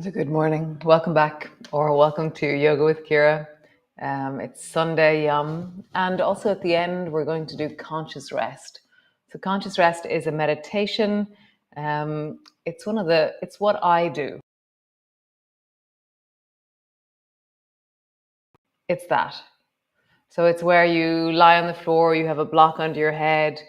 So good morning. Welcome back, or welcome to Yoga with Ciara. It's Sunday Yum, and also at the end we're going to do conscious rest. So conscious rest is a meditation. It's what I do. It's that. So it's where you lie on the floor, you have a block under your head.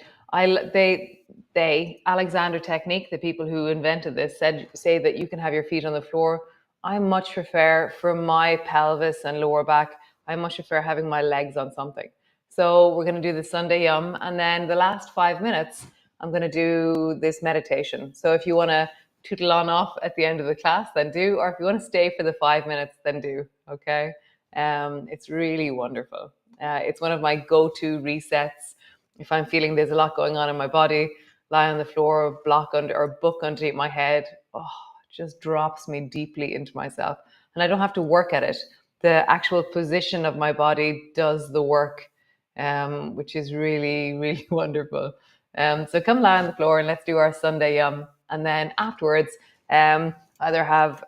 Alexander technique, the people who invented this, say that you can have your feet on the floor. I much prefer for my pelvis and lower back. I much prefer having my legs on something. So we're going to do the Sunday Yum, and then the last 5 minutes, I'm going to do this meditation. So if you want to tootle on off at the end of the class, then do, or if you want to stay for the 5 minutes, then do. Okay. It's really wonderful. It's one of my go-to resets. If I'm feeling there's a lot going on in my body, lie on the floor, book underneath my head. Oh, it just drops me deeply into myself. And I don't have to work at it. The actual position of my body does the work, which is really, really wonderful. So come lie on the floor and let's do our Sunday Yum. And then afterwards, either have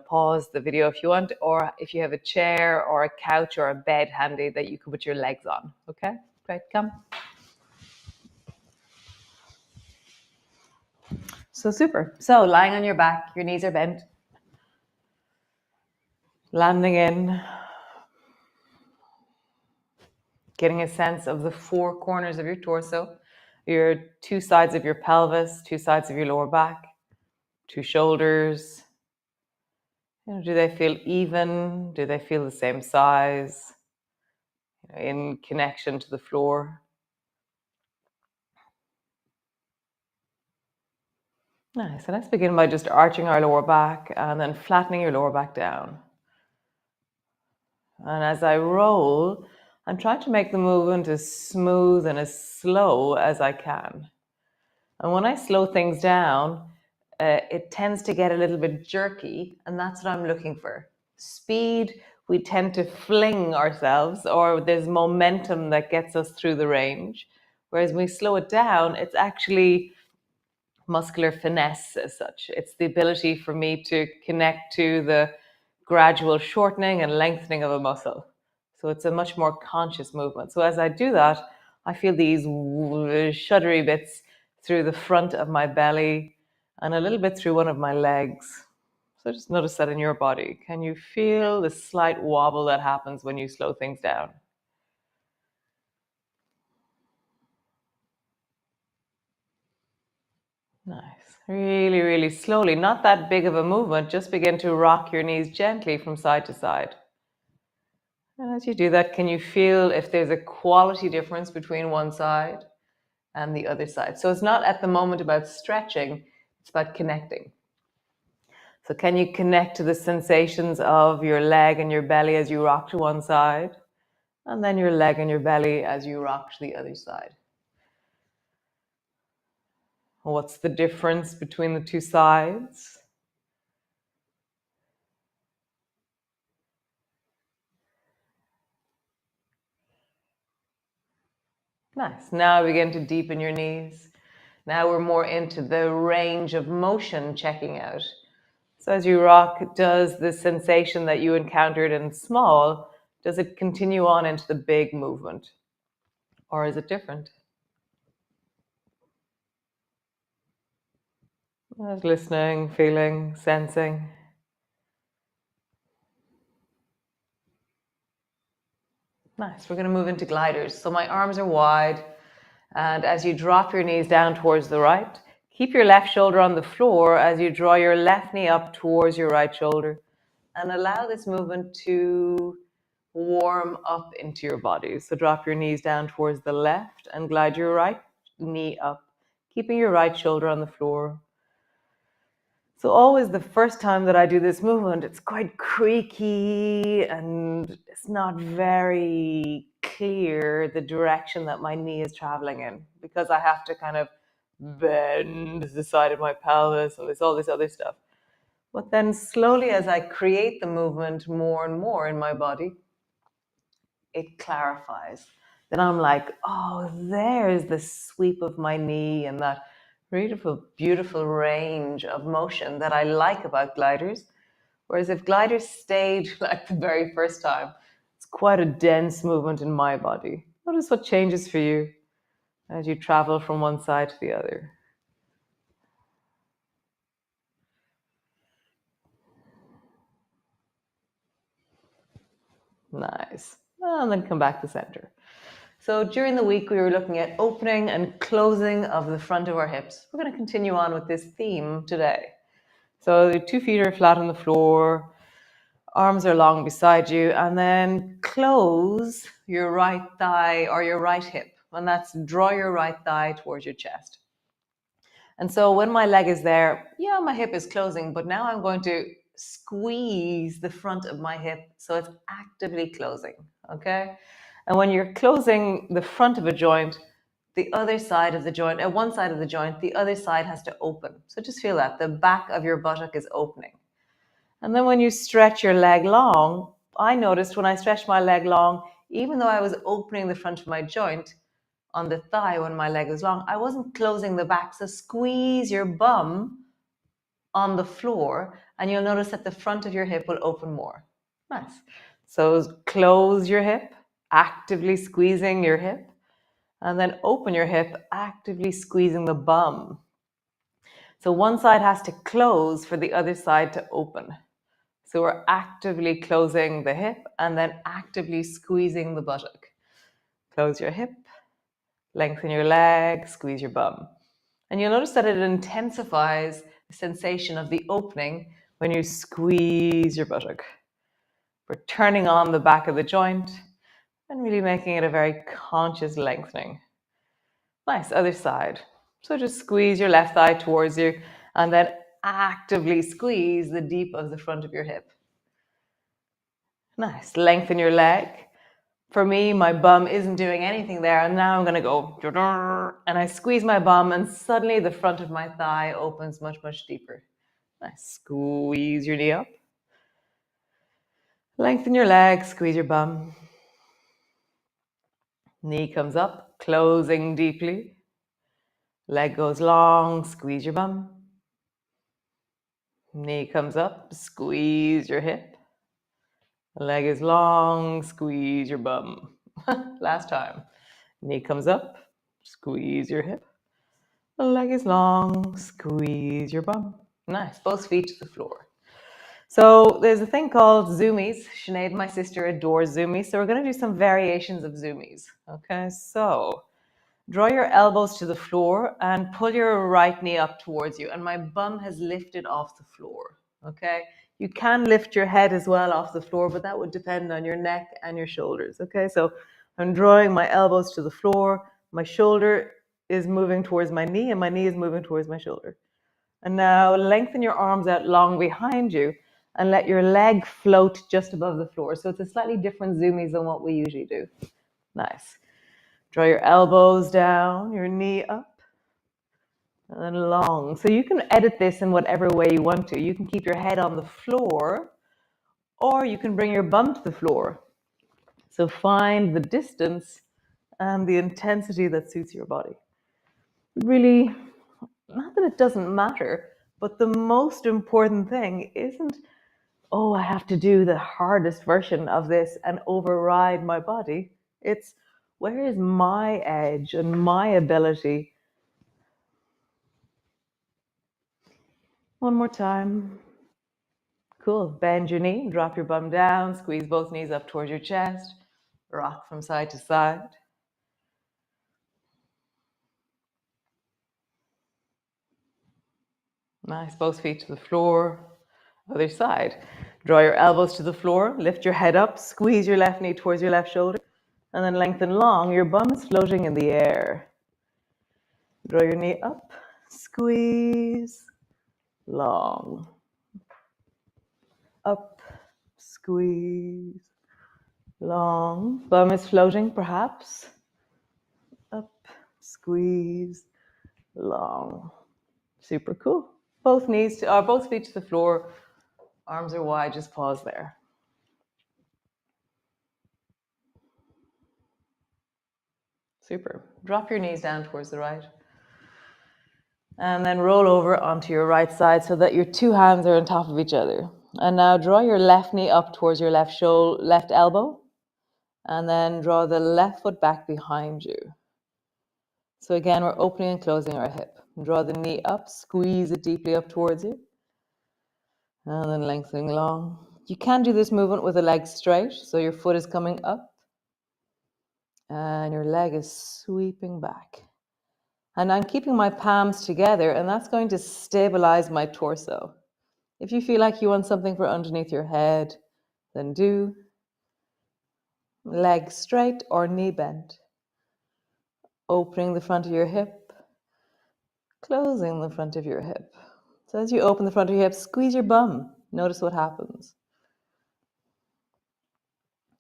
pause the video if you want, or if you have a chair or a couch or a bed handy that you can put your legs on. Okay, great, come. So super. So lying on your back, your knees are bent, landing in, getting a sense of the four corners of your torso, your two sides of your pelvis, two sides of your lower back, two shoulders. Do they feel even? Do they feel the same size? In connection to the floor. Nice. So let's begin by just arching our lower back and then flattening your lower back down. And as I roll, I'm trying to make the movement as smooth and as slow as I can. And when I slow things down, it tends to get a little bit jerky, and that's what I'm looking for. Speed, we tend to fling ourselves, or there's momentum that gets us through the range. Whereas when we slow it down, it's actually muscular finesse as such. It's the ability for me to connect to the gradual shortening and lengthening of a muscle. So it's a much more conscious movement. So as I do that, I feel these shuddery bits through the front of my belly and a little bit through one of my legs. So just notice that in your body. Can you feel the slight wobble that happens when you slow things down? Nice. Really, really slowly. Not that big of a movement. Just begin to rock your knees gently from side to side. And as you do that, can you feel if there's a quality difference between one side and the other side? So it's not at the moment about stretching, it's about connecting. So can you connect to the sensations of your leg and your belly as you rock to one side, and then your leg and your belly as you rock to the other side? What's the difference between the two sides? Nice. Now begin to deepen your knees. Now we're more into the range of motion checking out. So as you rock, does the sensation that you encountered in small, does it continue on into the big movement? Or is it different? Just listening, feeling, sensing. Nice. We're going to move into gliders. So my arms are wide. And as you drop your knees down towards the right, keep your left shoulder on the floor as you draw your left knee up towards your right shoulder. And allow this movement to warm up into your body. So drop your knees down towards the left and glide your right knee up, keeping your right shoulder on the floor. So always the first time that I do this movement, it's quite creaky and it's not very clear the direction that my knee is traveling in, because I have to kind of bend the side of my pelvis and there's all this other stuff. But then slowly, as I create the movement more and more in my body, it clarifies. Then I'm like, oh, there's the sweep of my knee and that Beautiful, beautiful range of motion that I like about gliders. Whereas if gliders stayed like the very first time, it's quite a dense movement in my body. Notice what changes for you as you travel from one side to the other. Nice. And then come back to center. So during the week, we were looking at opening and closing of the front of our hips. We're going to continue on with this theme today. So the 2 feet are flat on the floor, arms are long beside you, and then close your right thigh or your right hip. And that's draw your right thigh towards your chest. And so when my leg is there, yeah, my hip is closing, but now I'm going to squeeze the front of my hip so it's actively closing, okay? And when you're closing the front of a joint, the other side of the joint, at one side of the joint, the other side has to open. So just feel that, the back of your buttock is opening. And then when you stretch your leg long, I noticed when I stretched my leg long, even though I was opening the front of my joint, on the thigh when my leg is long, I wasn't closing the back. So squeeze your bum on the floor and you'll notice that the front of your hip will open more. Nice. So close your hip, actively squeezing your hip, and then open your hip, actively squeezing the bum. So one side has to close for the other side to open. So we're actively closing the hip and then actively squeezing the buttock. Close your hip, lengthen your leg, squeeze your bum. And you'll notice that it intensifies the sensation of the opening when you squeeze your buttock. We're turning on the back of the joint and really making it a very conscious lengthening. Nice, other side. So just squeeze your left thigh towards you and then actively squeeze the deep of the front of your hip. Nice, lengthen your leg. For me, my bum isn't doing anything there, and now I'm going to go, and I squeeze my bum, and suddenly the front of my thigh opens much, much deeper. Nice. Squeeze your knee up. Lengthen your leg, squeeze your bum. Knee comes up, closing deeply. Leg goes long, squeeze your bum. Knee comes up, squeeze your hip. Leg is long, squeeze your bum. Last time. Knee comes up, squeeze your hip. The leg is long, squeeze your bum. Nice, both feet to the floor. So there's a thing called zoomies. Sinead, my sister, adores zoomies. So we're going to do some variations of zoomies. Okay, so draw your elbows to the floor and pull your right knee up towards you. And my bum has lifted off the floor. Okay, you can lift your head as well off the floor, but that would depend on your neck and your shoulders. Okay, so I'm drawing my elbows to the floor. My shoulder is moving towards my knee and my knee is moving towards my shoulder. And now lengthen your arms out long behind you and let your leg float just above the floor. So it's a slightly different zoomies than what we usually do. Nice. Draw your elbows down, your knee up, and then long. So you can edit this in whatever way you want to. You can keep your head on the floor, or you can bring your bum to the floor. So find the distance and the intensity that suits your body. Really, not that it doesn't matter, but the most important thing isn't, oh, I have to do the hardest version of this and override my body. It's, where is my edge and my ability? One more time. Cool. Bend your knee, drop your bum down, squeeze both knees up towards your chest, rock from side to side. Nice, both feet to the floor. Other side. Draw your elbows to the floor, lift your head up, squeeze your left knee towards your left shoulder, and then lengthen long. Your bum is floating in the air. Draw your knee up, squeeze, long. Up, squeeze, long. Bum is floating, perhaps. Up, squeeze, long. Super cool. Both feet to the floor. Arms are wide, just pause there. Super. Drop your knees down towards the right. And then roll over onto your right side so that your two hands are on top of each other. And now draw your left knee up towards your left shoulder, left elbow. And then draw the left foot back behind you. So again, we're opening and closing our hip. Draw the knee up, squeeze it deeply up towards you. And then lengthening long. You can do this movement with the leg straight, so your foot is coming up and your leg is sweeping back. And I'm keeping my palms together, and that's going to stabilize my torso. If you feel like you want something for underneath your head, then do. Leg straight or knee bent. Opening the front of your hip, closing the front of your hip. So as you open the front of your hip, squeeze your bum. Notice what happens.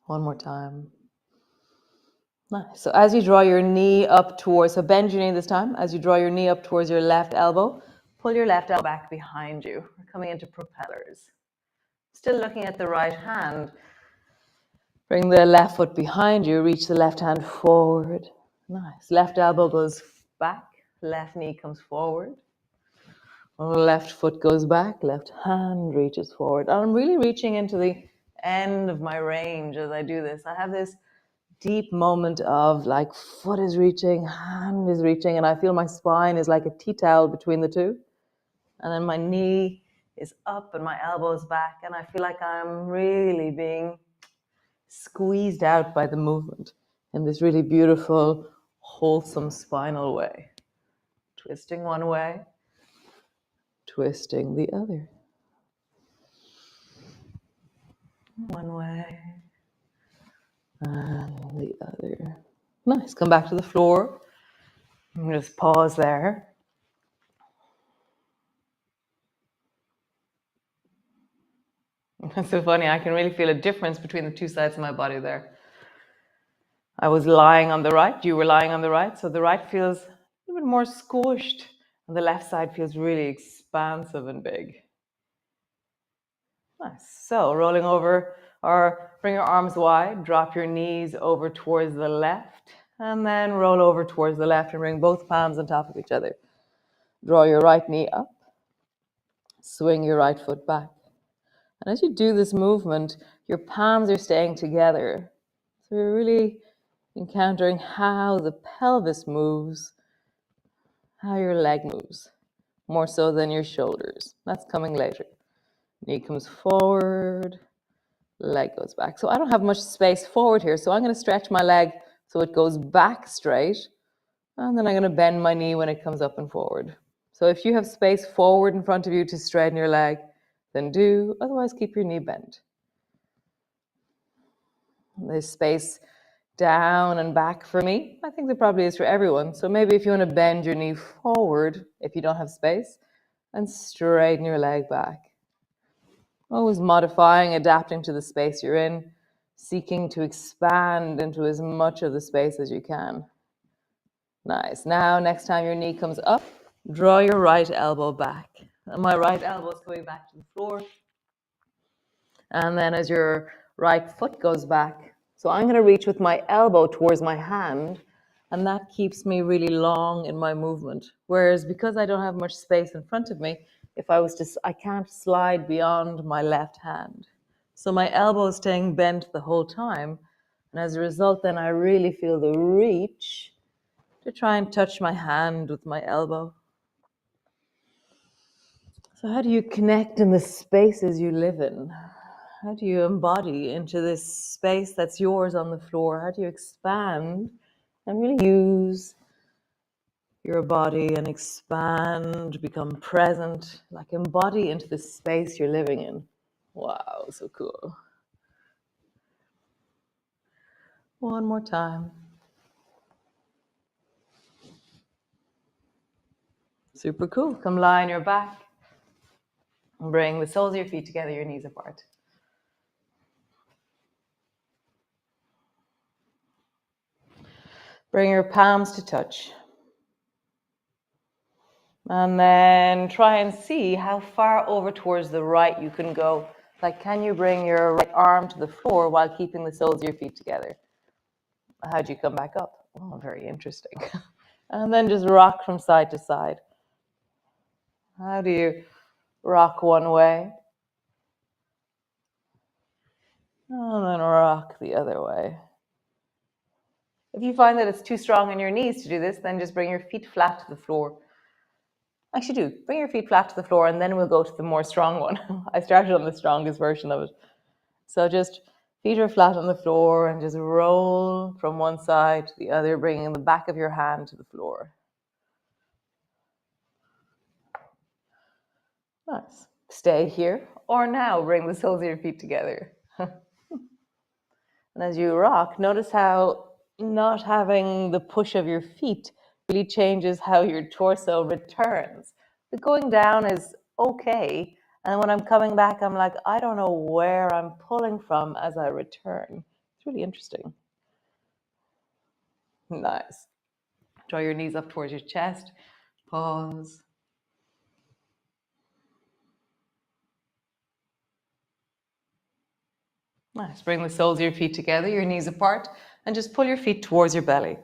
One more time. Nice. So as you draw your knee up towards, so bend your knee this time. As you draw your knee up towards your left elbow, pull your left elbow back behind you. We're coming into propellers. Still looking at the right hand. Bring the left foot behind you. Reach the left hand forward. Nice. Left elbow goes back. Left knee comes forward. Left foot goes back. Left hand reaches forward. I'm really reaching into the end of my range as I do this. I have this deep moment of like foot is reaching, hand is reaching, and I feel my spine is like a tea towel between the two. And then my knee is up and my elbow is back, and I feel like I'm really being squeezed out by the movement in this really beautiful, wholesome spinal way. Twisting one way, twisting the other. One way and the other. Nice. Come back to the floor. Just pause there. It's so funny. I can really feel a difference between the two sides of my body there. I was lying on the right. You were lying on the right. So the right feels a little bit more squished, and the left side feels really expansive and big. Nice. So rolling over, or bring your arms wide, drop your knees over towards the left, and then roll over towards the left and bring both palms on top of each other. Draw your right knee up, swing your right foot back. And as you do this movement, your palms are staying together. So you're really encountering how the pelvis moves, how your leg moves, more so than your shoulders. That's coming later. Knee comes forward, leg goes back. So I don't have much space forward here, so I'm going to stretch my leg so it goes back straight, and then I'm going to bend my knee when it comes up and forward. So if you have space forward in front of you to straighten your leg, then do. Otherwise, keep your knee bent. There's space down and back for me. I think there probably is for everyone. So maybe if you want to bend your knee forward, if you don't have space, and straighten your leg back. Always modifying, adapting to the space you're in, seeking to expand into as much of the space as you can. Nice. Now, next time your knee comes up, draw your right elbow back. And my right elbow is coming back to the floor. And then as your right foot goes back, so I'm going to reach with my elbow towards my hand, and that keeps me really long in my movement. Whereas because I don't have much space in front of me, if I was to, I can't slide beyond my left hand. So my elbow is staying bent the whole time. And as a result, then I really feel the reach to try and touch my hand with my elbow. So how do you connect in the spaces you live in? How do you embody into this space that's yours on the floor? How do you expand and really use your body and expand, become present, like embody into the space you're living in? Wow, so cool. One more time. Super cool. Come lie on your back. Bring the soles of your feet together, your knees apart. Bring your palms to touch. And then try and see how far over towards the right you can go. Like, can you bring your right arm to the floor while keeping the soles of your feet together? How do you come back up? Oh, very interesting. And then just rock from side to side. How do you rock one way and then rock the other way? If you find that it's too strong in your knees to do this, then just bring your feet flat to the floor. Actually, do bring your feet flat to the floor, and then we'll go to the more strong one. I started on the strongest version of it. So just feet are flat on the floor and just roll from one side to the other, bringing the back of your hand to the floor. Nice. Stay here, or now bring the soles of your feet together. And as you rock, notice how not having the push of your feet really changes how your torso returns. The going down is okay. And when I'm coming back, I'm like, I don't know where I'm pulling from as I return. It's really interesting. Nice. Draw your knees up towards your chest. Pause. Nice. Bring the soles of your feet together, your knees apart, and just pull your feet towards your belly.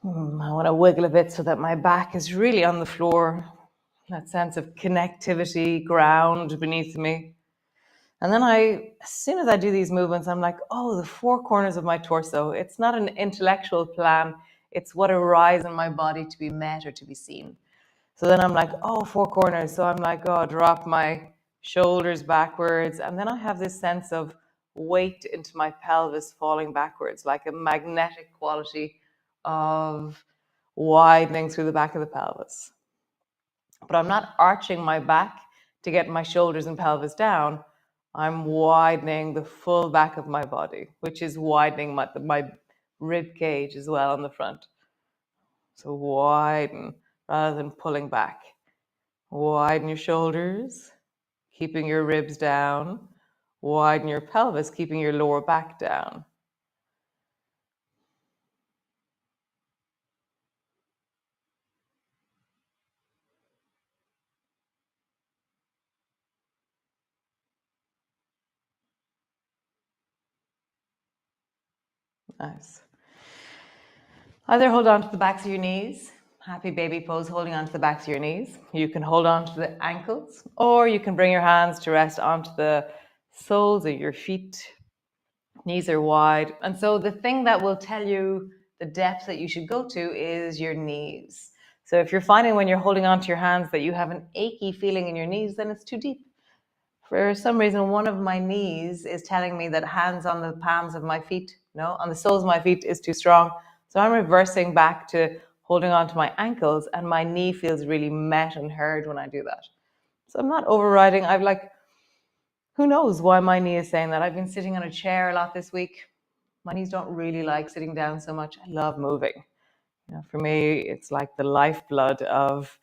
I want to wiggle a bit so that my back is really on the floor. That sense of connectivity, ground beneath me. And then as soon as I do these movements, I'm like, oh, the four corners of my torso. It's not an intellectual plan. It's what arises in my body to be met or to be seen. So then I'm like, oh, four corners. So I'm like, oh, drop my shoulders backwards. And then I have this sense of weight into my pelvis falling backwards, like a magnetic quality of widening through the back of the pelvis. But I'm not arching my back to get my shoulders and pelvis down. I'm widening the full back of my body, which is widening my rib cage as well on the front. So widen rather than pulling back. Widen your shoulders, keeping your ribs down. Widen your pelvis, keeping your lower back down. Nice. Either hold on to the backs of your knees, happy baby pose, holding on to the backs of your knees. You can hold on to the ankles, or you can bring your hands to rest onto the soles of your feet. Knees are wide. And so the thing that will tell you the depth that you should go to is your knees. So if you're finding when you're holding onto your hands that you have an achy feeling in your knees, then it's too deep. For some reason, one of my knees is telling me that hands on the palms of my feet, on the soles of my feet is too strong. So I'm reversing back to holding on to my ankles, and my knee feels really met and heard when I do that. So I'm not overriding. Who knows why my knee is saying that? I've been sitting on a chair a lot this week. My knees don't really like sitting down so much. I love moving. For me, it's like the lifeblood of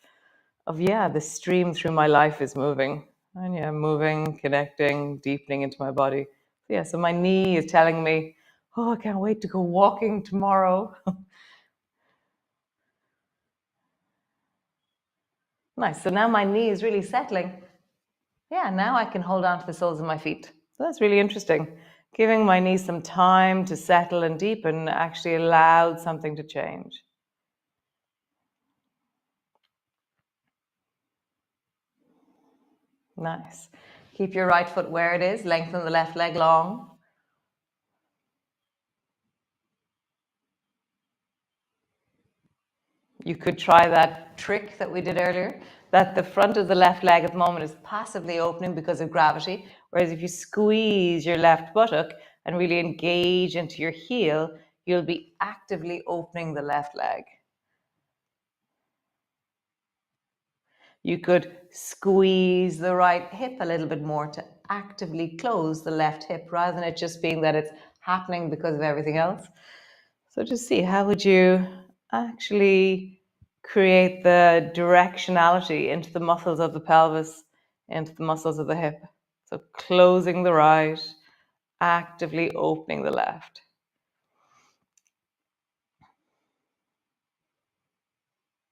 the stream through my life is moving. And moving, connecting, deepening into my body. So my knee is telling me, oh, I can't wait to go walking tomorrow. Nice. So now my knee is really settling. Now I can hold on to the soles of my feet. So that's really interesting. Giving my knees some time to settle and deepen actually allowed something to change. Nice. Keep your right foot where it is. Lengthen the left leg long. You could try that trick that we did earlier, that the front of the left leg at the moment is passively opening because of gravity. Whereas if you squeeze your left buttock and really engage into your heel, you'll be actively opening the left leg. You could squeeze the right hip a little bit more to actively close the left hip rather than it just being that it's happening because of everything else. So just see, how would you actually create the directionality into the muscles of the pelvis, into the muscles of the hip? So closing the right, actively opening the left.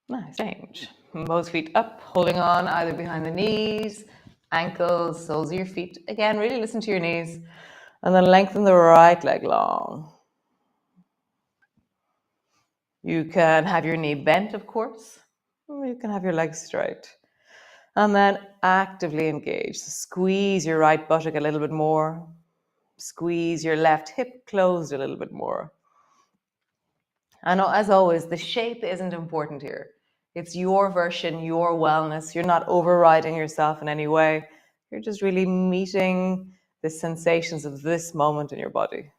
Nice. Change. Both feet up, holding on either behind the knees, ankles, soles of your feet. Again, really listen to your knees. And then lengthen the right leg long. You can have your knee bent, of course. Or you can have your legs straight. And then actively engage. So squeeze your right buttock a little bit more. Squeeze your left hip closed a little bit more. And as always, the shape isn't important here. It's your version, your wellness. You're not overriding yourself in any way. You're just really meeting the sensations of this moment in your body.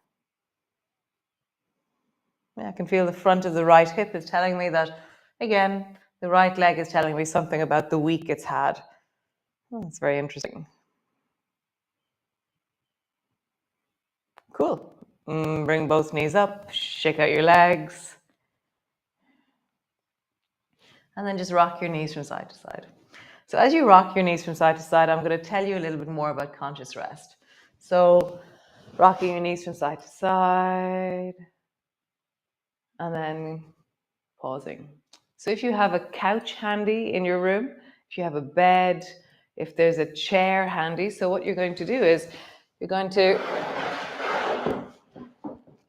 Yeah, I can feel the front of the right hip is telling me that, again, the right leg is telling me something about the week it's had. Oh, that's very interesting. Cool. Bring both knees up, shake out your legs. And then just rock your knees from side to side. So as you rock your knees from side to side, I'm going to tell you a little bit more about conscious rest. So rocking your knees from side to side, and then pausing. So if you have a couch handy in your room, if you have a bed, if there's a chair handy, so what you're going to do is you're going to,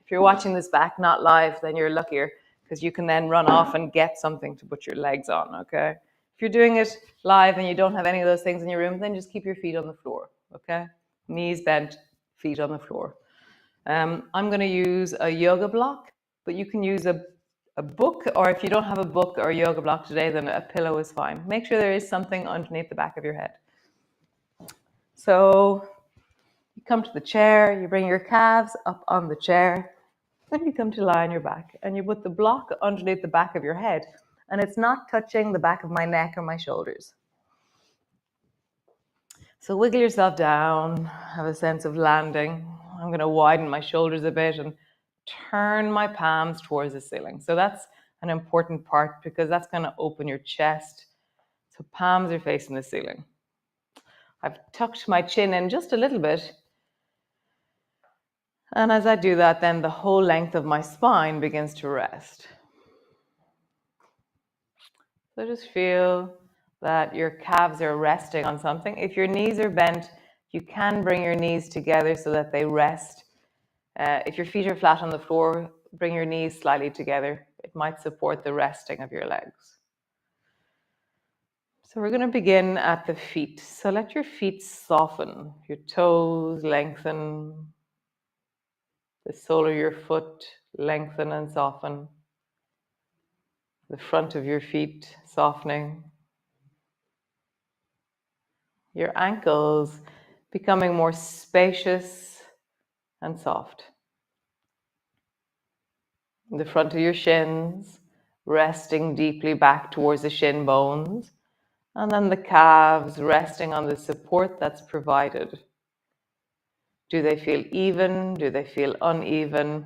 if you're watching this back, not live, then you're luckier because you can then run off and get something to put your legs on, okay? If you're doing it live and you don't have any of those things in your room, then just keep your feet on the floor, okay? Knees bent, feet on the floor. I'm going to use a yoga block, but you can use a book, or if you don't have a book or a yoga block today, then a pillow is fine. Make sure there is something underneath the back of your head. So you come to the chair, you bring your calves up on the chair, then you come to lie on your back, and you put the block underneath the back of your head, and it's not touching the back of my neck or my shoulders. So wiggle yourself down, have a sense of landing. I'm going to widen my shoulders a bit and turn my palms towards the ceiling. So that's an important part because that's going to open your chest. So palms are facing the ceiling. I've tucked my chin in just a little bit. And as I do that, then the whole length of my spine begins to rest. So just feel that your calves are resting on something. If your knees are bent, you can bring your knees together so that they rest. If your feet are flat on the floor, bring your knees slightly together. It might support the resting of your legs. So we're going to begin at the feet. So let your feet soften, your toes lengthen, the sole of your foot lengthen and soften, the front of your feet softening, your ankles becoming more spacious and soft. The front of your shins resting deeply back towards the shin bones, and then the calves resting on the support that's provided. Do they feel even? Do they feel uneven?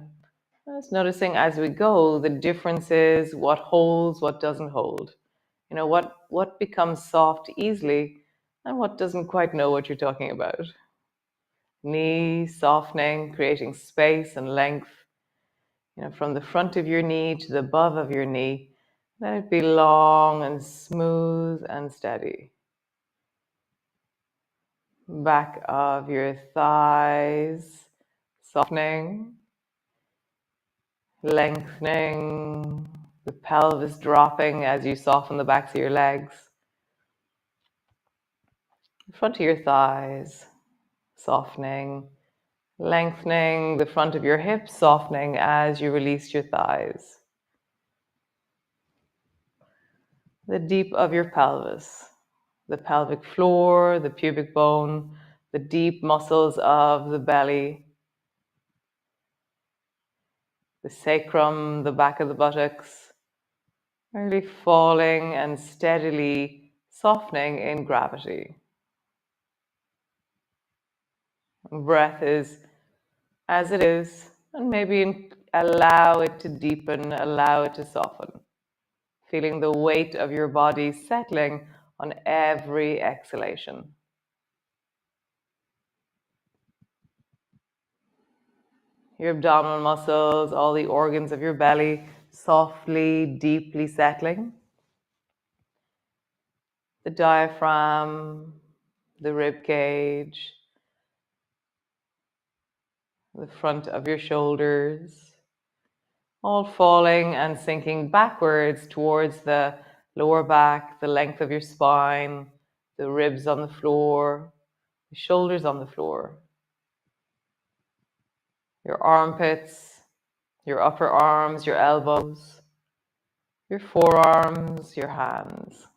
Just noticing as we go the differences, what holds, what doesn't hold. You know, what becomes soft easily and what doesn't quite know what you're talking about. Knee softening, creating space and length. You know, from the front of your knee to the above of your knee. Let it be long and smooth and steady. Back of your thighs, softening, lengthening, the pelvis dropping as you soften the backs of your legs. Front of your thighs, softening, lengthening the front of your hips, softening as you release your thighs. The deep of your pelvis, the pelvic floor, the pubic bone, the deep muscles of the belly, the sacrum, the back of the buttocks, really falling and steadily softening in gravity. Breath is as it is, and maybe allow it to deepen, allow it to soften. Feeling the weight of your body settling on every exhalation. Your abdominal muscles, all the organs of your belly, softly, deeply settling. The diaphragm, the rib cage, the front of your shoulders, all falling and sinking backwards towards the lower back, the length of your spine, the ribs on the floor, the shoulders on the floor, your armpits, your upper arms, your elbows, your forearms, your hands,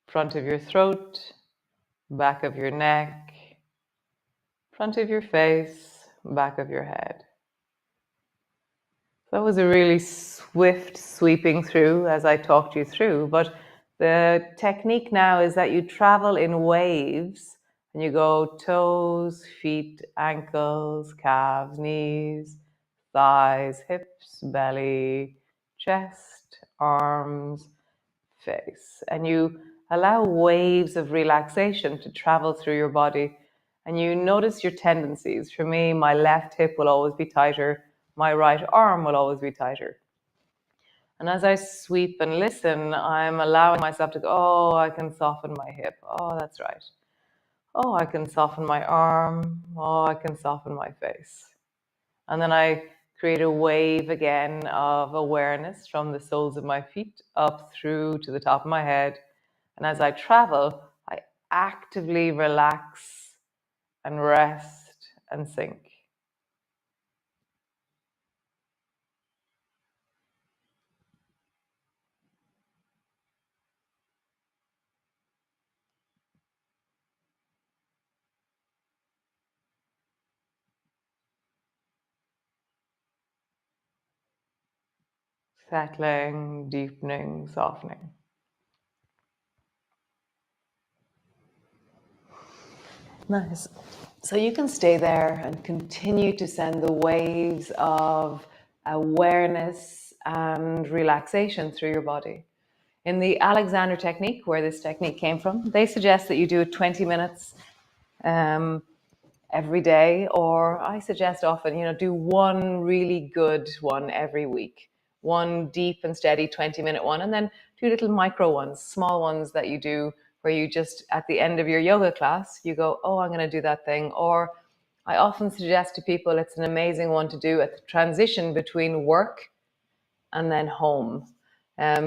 front of your throat, back of your neck, front of your face, back of your head. That was a really swift sweeping through as I talked you through, but the technique now is that you travel in waves and you go toes, feet, ankles, calves, knees, thighs, hips, belly, chest, arms, face. And you allow waves of relaxation to travel through your body. And you notice your tendencies. For me, my left hip will always be tighter. My right arm will always be tighter. And as I sweep and listen, I'm allowing myself to go, oh, I can soften my hip. Oh, that's right. Oh, I can soften my arm. Oh, I can soften my face. And then I create a wave again of awareness from the soles of my feet up through to the top of my head. And as I travel, I actively relax and rest and sink. Settling, deepening, softening. Nice. So you can stay there and continue to send the waves of awareness and relaxation through your body. In the Alexander technique, where this technique came from, they suggest that you do it 20 minutes every day, or I suggest often, do one really good one every week, one deep and steady 20-minute one, and then two little micro ones, small ones that you do where you just at the end of your yoga class, you go, oh, I'm going to do that thing. Or I often suggest to people it's an amazing one to do at the transition between work and then home.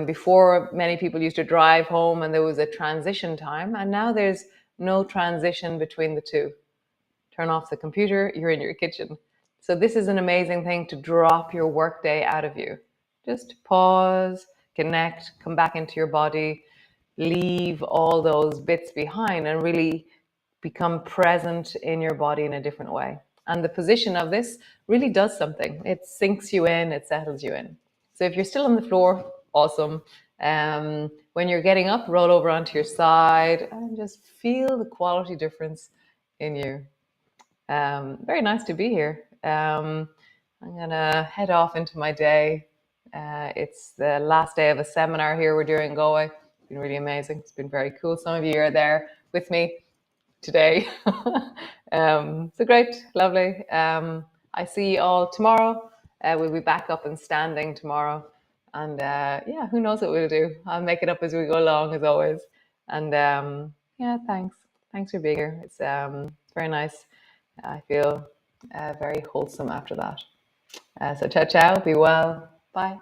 Before, many people used to drive home and there was a transition time, and now there's no transition between the two. Turn off the computer, you're in your kitchen. So this is an amazing thing to drop your workday out of you. Just pause, connect, come back into your body, leave all those bits behind and really become present in your body in a different way. And the position of this really does something. It sinks you in, it settles you in. So if you're still on the floor, awesome. When you're getting up, roll over onto your side and just feel the quality difference in you. Very nice to be here. I'm gonna head off into my day. It's the last day of a seminar here we're doing in Galway. It's been really amazing. It's been very cool. Some of you are there with me today. So great, lovely. I see you all tomorrow. We'll be back up and standing tomorrow. And yeah, who knows what we'll do. I'll make it up as we go along, as always. And yeah, thanks. Thanks for being here. It's very nice. I feel very wholesome after that. So ciao, ciao. Be well. Bye.